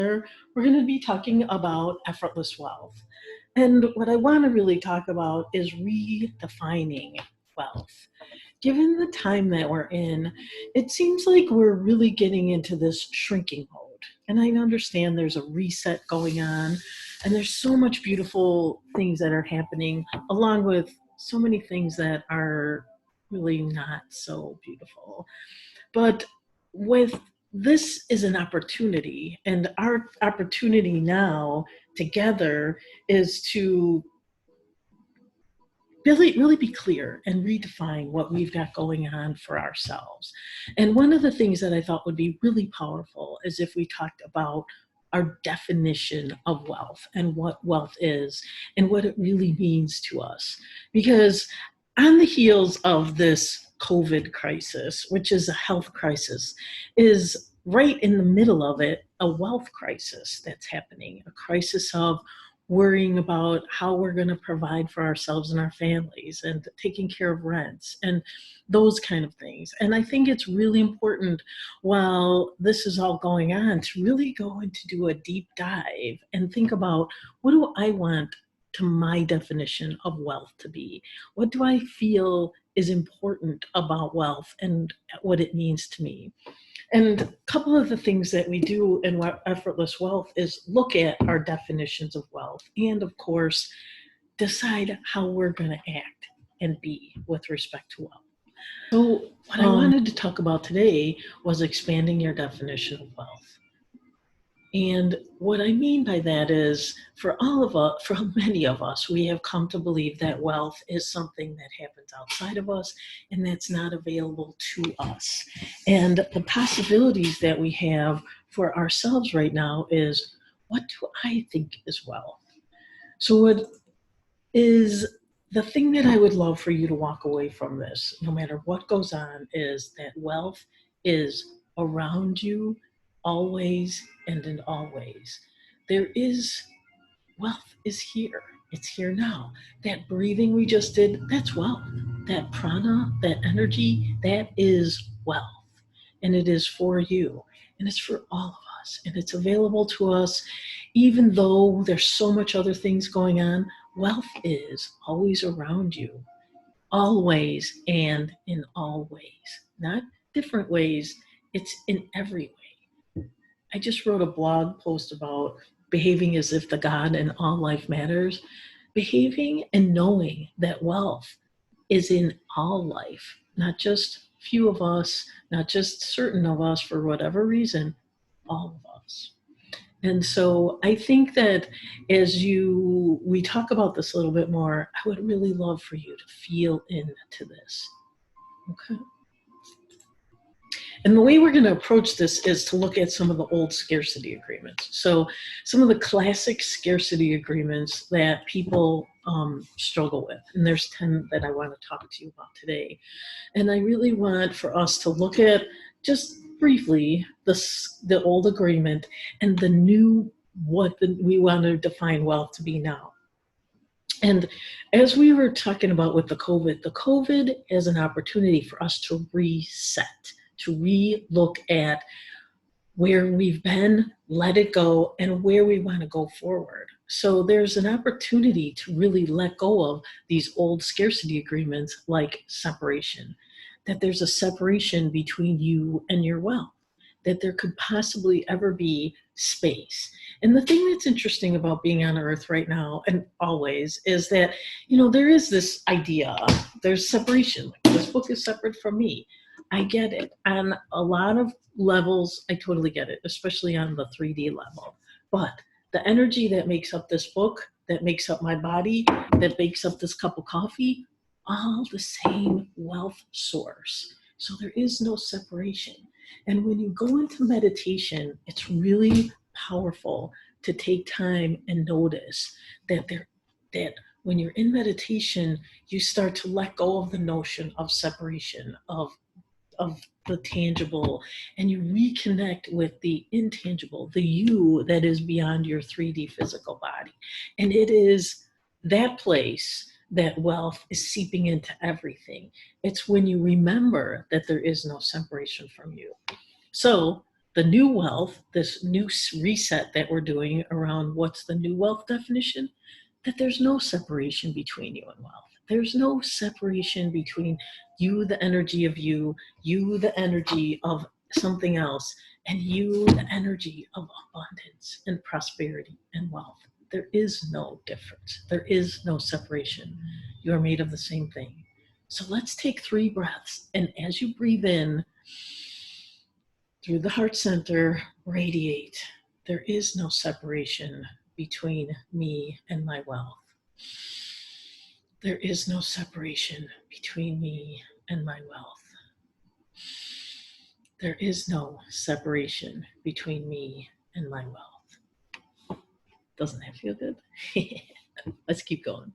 We're going to be talking about effortless wealth. And what I want to really talk about is redefining wealth. Given the time that we're in, it seems like we're really getting into this shrinking mode. And I understand there's a reset going on, and there's so much beautiful things that are happening, along with so many things that are really not so beautiful. But with this is an opportunity, and our opportunity now together is to really be clear and redefine what we've got going on for ourselves. And one of the things that I thought would be really powerful is if we talked about our definition of wealth and what wealth is and what it really means to us. Because on the heels of this COVID crisis, which is a health crisis, is right in the middle of it a wealth crisis that's happening, a crisis of worrying about how we're going to provide for ourselves and our families and taking care of rents and those kind of things. And I think it's really important while this is all going on to really go and to do a deep dive and think about, what do I want to my definition of wealth to be? What do I feel is important about wealth and what it means to me? And a couple of the things that we do in Effortless Wealth is look at our definitions of wealth and, of course, decide how we're going to act and be with respect to wealth. So what I wanted to talk about today was expanding your definition of wealth. And what I mean by that is, for many of us, we have come to believe that wealth is something that happens outside of us and that's not available to us. And the possibilities that we have for ourselves right now is, what do I think is wealth? So what is the thing that I would love for you to walk away from this, no matter what goes on, is that wealth is around you always and in all ways. Wealth is here. It's here now. That breathing we just did, that's wealth. That prana, that energy, that is wealth. And it is for you. And it's for all of us. And it's available to us, even though there's so much other things going on. Wealth is always around you, always and in all ways. Not different ways, it's in every way. I just wrote a blog post about behaving as if the God in all life matters. Behaving and knowing that wealth is in all life, not just few of us, not just certain of us for whatever reason, all of us. And so I think that as we talk about this a little bit more, I would really love for you to feel into this. Okay. And the way we're going to approach this is to look at some of the old scarcity agreements. So some of the classic scarcity agreements that people struggle with. And there's 10 that I want to talk to you about today. And I really want for us to look at, just briefly, the old agreement and the new, we want to define wealth to be now. And as we were talking about with the COVID is an opportunity for us to reset, to re-look at where we've been, let it go, and where we want to go forward. So there's an opportunity to really let go of these old scarcity agreements like separation, that there's a separation between you and your wealth, that there could possibly ever be space. And the thing that's interesting about being on Earth right now and always is that, there is this idea, there's separation. Like, this book is separate from me. I get it. On a lot of levels, I totally get it, especially on the 3D level. But the energy that makes up this book, that makes up my body, that makes up this cup of coffee, all the same wealth source. So there is no separation. And when you go into meditation, it's really powerful to take time and notice that when you're in meditation, you start to let go of the notion of separation, of the tangible, and you reconnect with the intangible, the you that is beyond your 3D physical body. And it is that place that wealth is seeping into everything. It's when you remember that there is no separation from you. So The new wealth, this new reset that we're doing around what's the new wealth definition, that there's no separation between you and wealth. There's no separation between you, the energy of you, the energy of something else, and you, the energy of abundance and prosperity and wealth. There is no difference. There is no separation. You are made of the same thing. So let's take 3 breaths. And as you breathe in, through the heart center, radiate. There is no separation between me and my wealth. There is no separation between me and my wealth. There is no separation between me and my wealth. Doesn't that feel good? Let's keep going.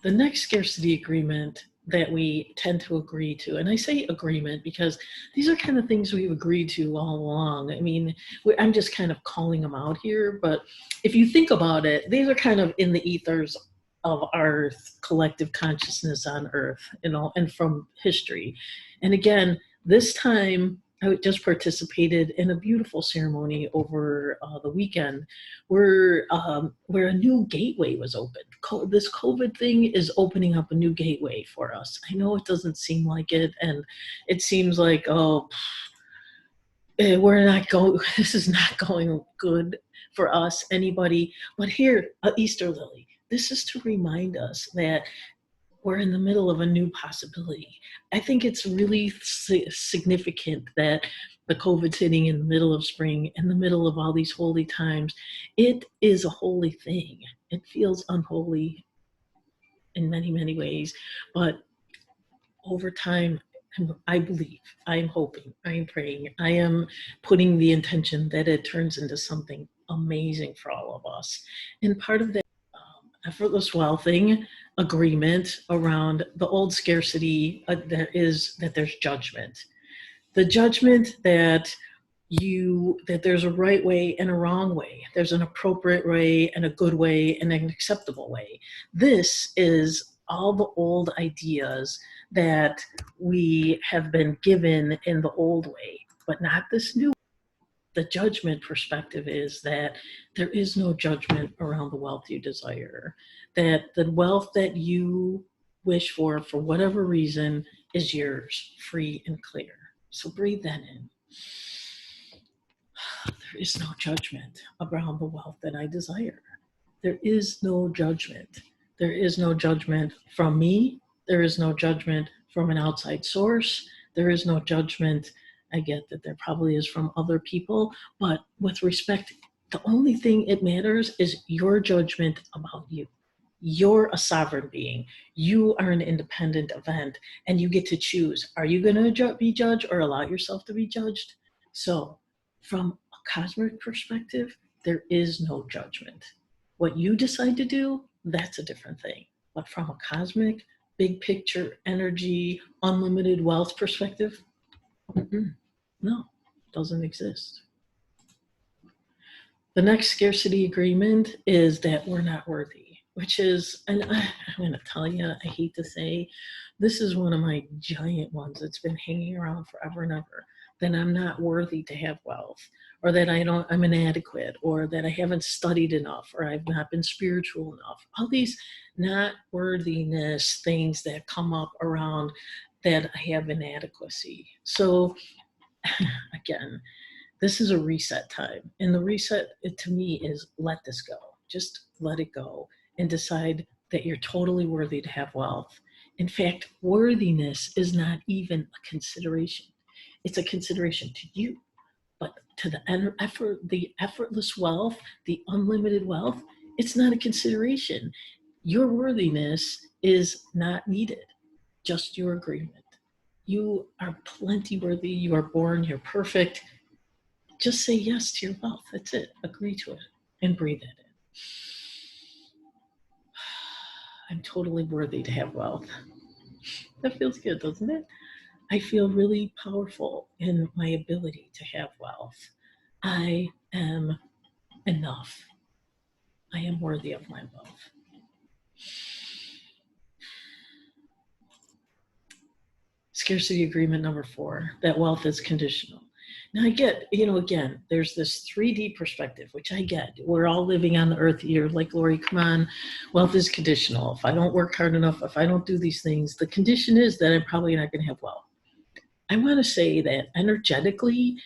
The next scarcity agreement that we tend to agree to, and I say agreement because these are kind of things we've agreed to all along. I mean, I'm just kind of calling them out here, but if you think about it, these are kind of in the ethers of our collective consciousness on Earth, and from history. And again, this time I just participated in a beautiful ceremony over the weekend where a new gateway was opened. This COVID thing is opening up a new gateway for us. I know it doesn't seem like it, and it seems like, we're not going, this is not going good for us, anybody. But here, Easter Lily, this is to remind us that we're in the middle of a new possibility. I think it's really significant that the COVID's hitting in the middle of spring, in the middle of all these holy times. It is a holy thing. It feels unholy in many, many ways, but over time, I believe, I'm hoping, I'm praying, I am putting the intention that it turns into something amazing for all of us. And part of that effortless wealthing agreement around the old scarcity, that there's judgment. The judgment that there's a right way and a wrong way. There's an appropriate way and a good way and an acceptable way. This is all the old ideas that we have been given in the old way, but not this new. The judgment perspective is that there is no judgment around the wealth you desire, that the wealth that you wish for whatever reason, is yours, free and clear. So breathe that in. There is no judgment around the wealth that I desire. There is no judgment. There is no judgment from me. There is no judgment from an outside source. There is no judgment. I get that there probably is from other people, but with respect, the only thing it matters is your judgment about you. You're a sovereign being. You are an independent event, and you get to choose. Are you going to be judged or allow yourself to be judged? So from a cosmic perspective, there is no judgment. What you decide to do, that's a different thing. But from a cosmic, big picture, energy, unlimited wealth perspective, no, doesn't exist. The next scarcity agreement is that we're not worthy, which is, and I'm going to tell you, I hate to say, this is one of my giant ones that's been hanging around forever and ever, that I'm not worthy to have wealth, or that I'm inadequate, or that I haven't studied enough, or I've not been spiritual enough. All these not worthiness things that come up around that I have inadequacy. So again, this is a reset time. And the reset, to me, is let this go. Just let it go and decide that you're totally worthy to have wealth. In fact, worthiness is not even a consideration. It's a consideration to you. But to the effortless wealth, the unlimited wealth, it's not a consideration. Your worthiness is not needed, just your agreement. You are plenty worthy. You are born. You're perfect. Just say yes to your wealth. That's it. Agree to it and breathe it in. I'm totally worthy to have wealth. That feels good, doesn't it? I feel really powerful in my ability to have wealth. I am enough. I am worthy of my wealth. Scarcity agreement number 4, that wealth is conditional. Now I get, again, there's this 3D perspective, which I get. We're all living on the earth here. Like, Lori, come on, wealth is conditional. If I don't work hard enough, if I don't do these things, the condition is that I'm probably not going to have wealth. I want to say that energetically,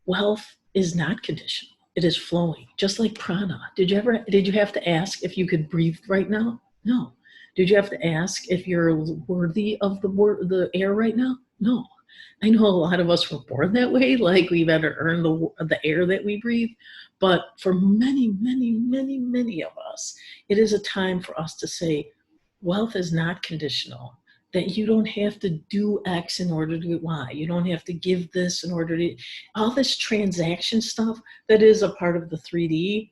wealth is not conditional. It is flowing, just like prana. Did you have to ask if you could breathe right now? No. Did you have to ask if you're worthy of the air right now? No. I know a lot of us were born that way, like we've had to earn the air that we breathe. But for many, many, many, many of us, it is a time for us to say, wealth is not conditional. That you don't have to do X in order to get Y. You don't have to give this in order to, all this transaction stuff that is a part of the 3D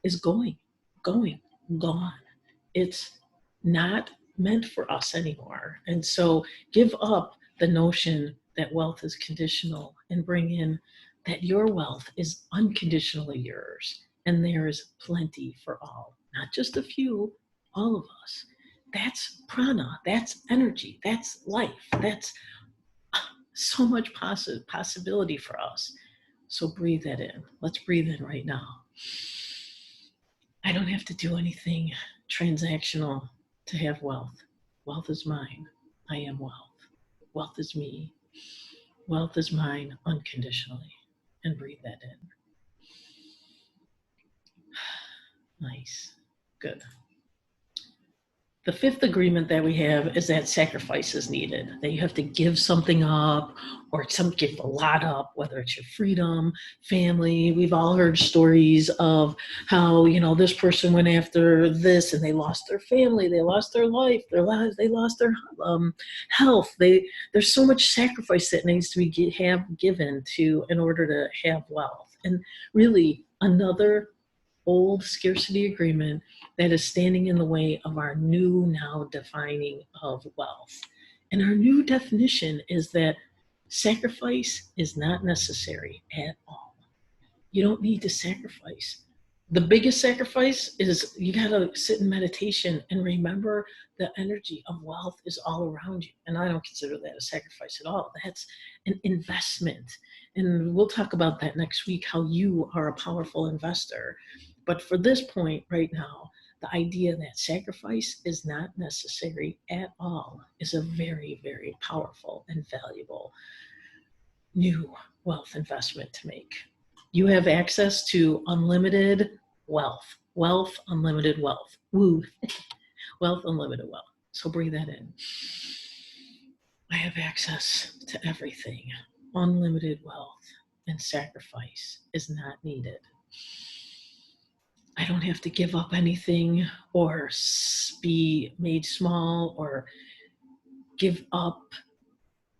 is gone. It's not meant for us anymore. And so give up the notion that wealth is conditional and bring in that your wealth is unconditionally yours. And there is plenty for all, not just a few, all of us. That's prana, that's energy, that's life, that's so much possibility for us. So breathe that in. Let's breathe in right now. I don't have to do anything transactional to have wealth. Wealth is mine. I am wealth. Wealth is me. Wealth is mine unconditionally. And breathe that in. Nice. Good. The 5th agreement that we have is that sacrifice is needed, that you have to give something up or give a lot up, whether it's your freedom, family. We've all heard stories of how, this person went after this and they lost their family, they lost their life, they lost their health. There's so much sacrifice that needs to be given in order to have wealth. And really, another old scarcity agreement that is standing in the way of our new now defining of wealth. And our new definition is that sacrifice is not necessary at all. You don't need to sacrifice. The biggest sacrifice is you got to sit in meditation and remember the energy of wealth is all around you. And I don't consider that a sacrifice at all. That's an investment. And we'll talk about that next week, how you are a powerful investor. But for this point right now, the idea that sacrifice is not necessary at all is a very, very powerful and valuable new wealth investment to make. You have access to unlimited wealth. Wealth, unlimited wealth. Woo. Wealth, unlimited wealth. So breathe that in. I have access to everything. Unlimited wealth and sacrifice is not needed. I don't have to give up anything or be made small or give up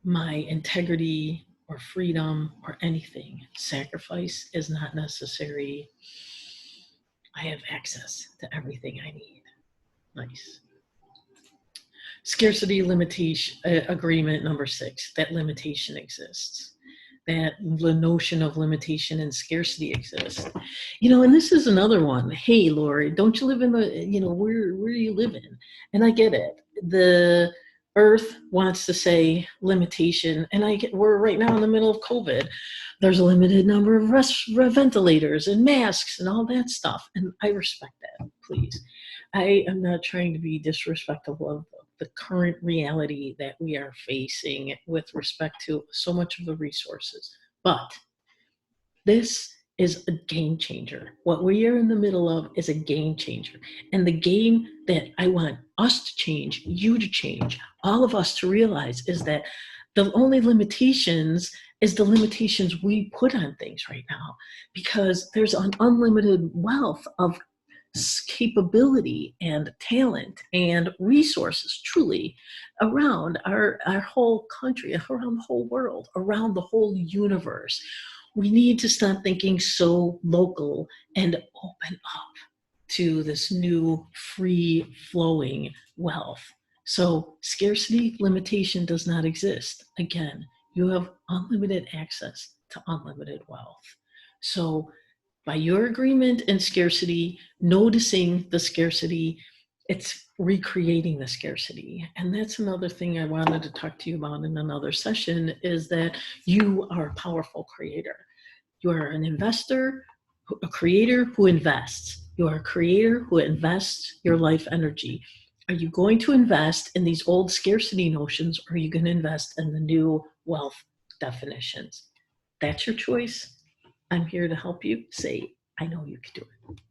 my integrity or freedom or anything. Sacrifice is not necessary. I have access to everything I need. Nice. Scarcity limitation agreement number 6, that limitation exists. That the notion of limitation and scarcity exists. And this is another one. Hey, Lori, don't you live in the, where do you live in? And I get it. The earth wants to say limitation, and we're right now in the middle of COVID. There's a limited number of ventilators and masks and all that stuff. And I respect that, please. I am not trying to be disrespectful of the current reality that we are facing with respect to so much of the resources. But this is a game changer. What we are in the middle of is a game changer. And the game that I want us to change, you to change, all of us to realize is that the only limitations is the limitations we put on things right now, because there's an unlimited wealth of capability and talent and resources truly around our whole country, around the whole world, around the whole universe. We need to stop thinking so local and open up to this new free flowing wealth. So scarcity limitation does not exist. Again, you have unlimited access to unlimited wealth. So by your agreement and scarcity, noticing the scarcity, It's recreating the scarcity. And that's another thing I wanted to talk to you about in another session, is that you are a powerful creator. You are an investor, a creator who invests. You are a creator who invests your life energy. Are you going to invest in these old scarcity notions, or are you going to invest in the new wealth definitions? That's your choice. I'm here to help you say, I know you can do it.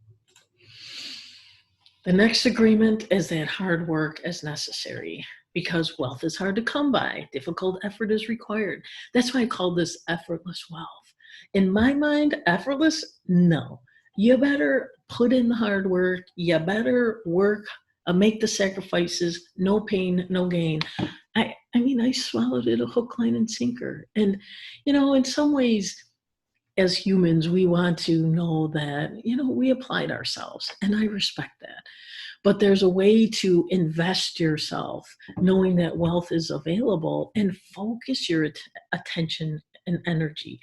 The next agreement is that hard work is necessary, because wealth is hard to come by. Difficult effort is required. That's why I call this effortless wealth. In my mind, effortless? No. You better put in the hard work. You better work, make the sacrifices. No pain, no gain. I mean, I swallowed it a hook, line, and sinker. And, in some ways, as humans, we want to know that, we applied ourselves, and I respect that. But there's a way to invest yourself, knowing that wealth is available, and focus your attention and energy.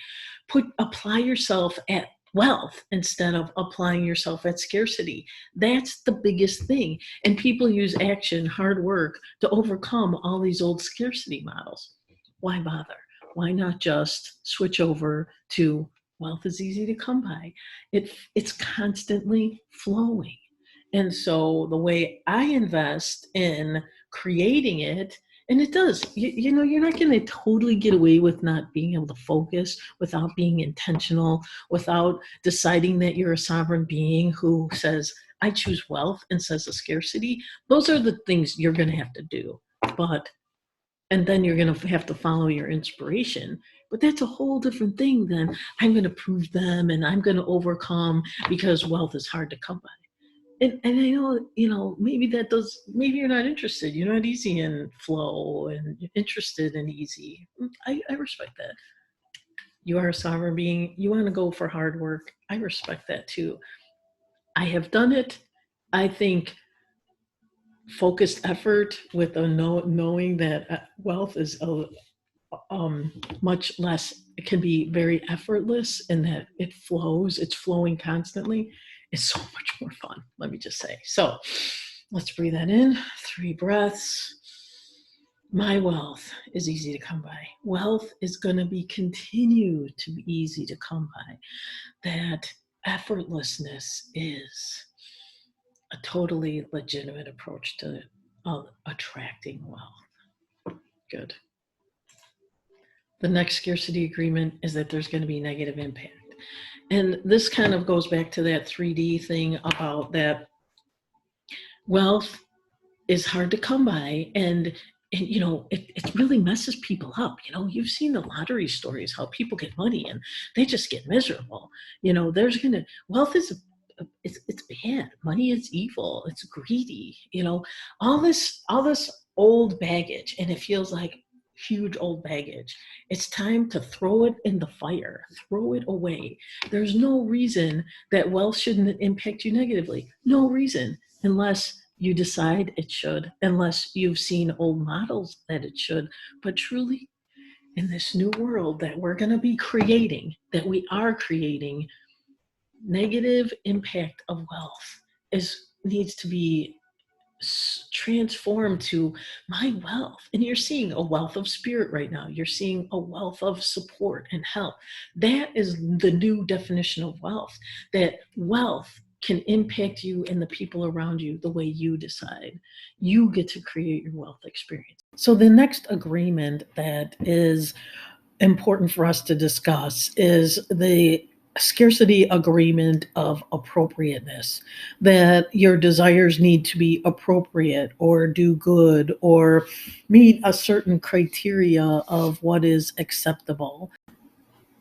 Apply yourself at wealth instead of applying yourself at scarcity. That's the biggest thing. And people use action, hard work, to overcome all these old scarcity models. Why bother? Why not just switch over to wealth is easy to come by? It's constantly flowing. And so the way I invest in creating it, and it does, you're not going to totally get away with not being able to focus, without being intentional, without deciding that you're a sovereign being who says, I choose wealth, and says a scarcity. Those are the things you're going to have to do. And then you're going to have to follow your inspiration. But that's a whole different thing than I'm going to prove them and I'm going to overcome, because wealth is hard to come by. And I know, maybe you're not interested. You're not easy in flow and interested in easy. I respect that. You are a sovereign being. You want to go for hard work. I respect that too. I have done it. I think focused effort with a knowing that wealth is much less, it can be very effortless, in that it flows, it's flowing constantly. It's so much more fun, let me just say. So let's breathe that in, 3 breaths. My wealth is easy to come by. Wealth is going to continue to be easy to come by. That effortlessness is a totally legitimate approach to attracting wealth. Good. The next scarcity agreement is that there's going to be negative impact. And this kind of goes back to that 3D thing about that wealth is hard to come by, and it really messes people up. You've seen the lottery stories, how people get money and they just get miserable. Wealth is it's bad. Money is evil. It's greedy. All this old baggage, and it feels like huge old baggage. It's time to throw it in the fire, throw it away. There's no reason that wealth shouldn't impact you negatively. No reason, unless you decide it should, unless you've seen old models that it should. But truly, in this new world that we're going to be creating, that we are creating, negative impact of wealth needs to be transformed to my wealth. And you're seeing a wealth of spirit right now. You're seeing a wealth of support and help. That is the new definition of wealth, that wealth can impact you and the people around you the way you decide. You get to create your wealth experience. So the next agreement that is important for us to discuss is the scarcity agreement of appropriateness, that your desires need to be appropriate or do good or meet a certain criteria of what is acceptable.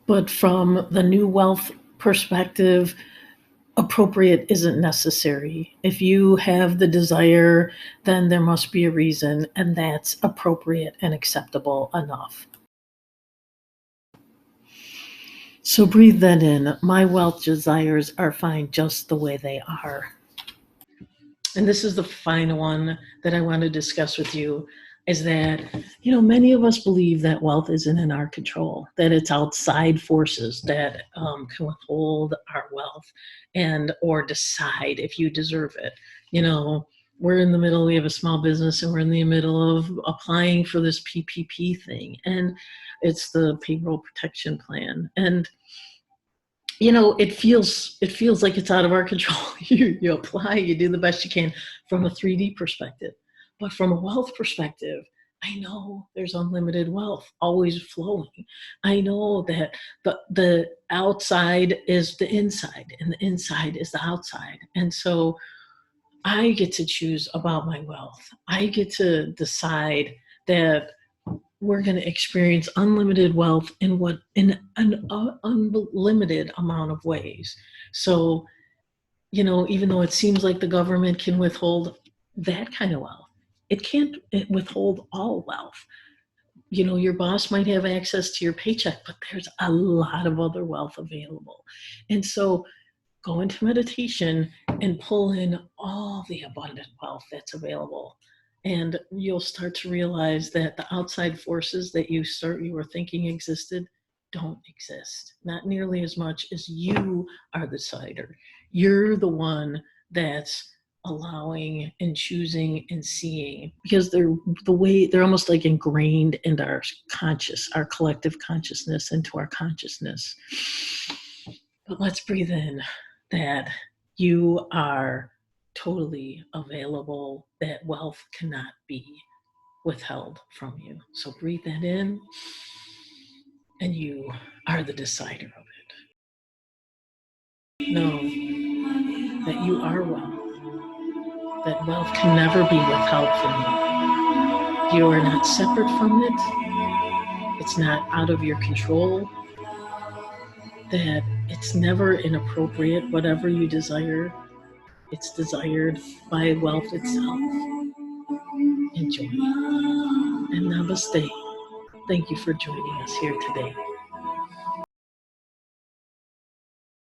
But from the new wealth perspective, appropriate isn't necessary. If you have the desire, then there must be a reason, and that's appropriate and acceptable enough. So breathe that in. My wealth desires are fine just the way they are. And this is the final one that I want to discuss with you, is that, many of us believe that wealth isn't in our control, that it's outside forces that can withhold our wealth or decide if you deserve it. we're in the middle, we have a small business, and we're in the middle of applying for this PPP thing. And it's the payroll protection plan. And it feels like it's out of our control. You apply, you do the best you can from a 3D perspective, but from a wealth perspective, I know there's unlimited wealth always flowing. I know that the outside is the inside, and the inside is the outside, and so I get to choose about my wealth. I get to decide that we're going to experience unlimited wealth in an unlimited amount of ways. So, even though it seems like the government can withhold that kind of wealth, it can't withhold all wealth. Your boss might have access to your paycheck, but there's a lot of other wealth available. And so go into meditation and pull in all the abundant wealth that's available. And you'll start to realize that the outside forces that you were thinking existed don't exist. Not nearly as much as you are the decider. You're the one that's allowing and choosing and seeing, because they're almost like ingrained into our collective consciousness, into our consciousness. But let's breathe in that you are totally available, that wealth cannot be withheld from you. So breathe that in, and you are the decider of it. Know that you are wealth, that wealth can never be withheld from you. You are not separate from it. It's not out of your control. That it's never inappropriate, whatever you desire. It's desired by wealth itself. Enjoy. And namaste. Thank you for joining us here today.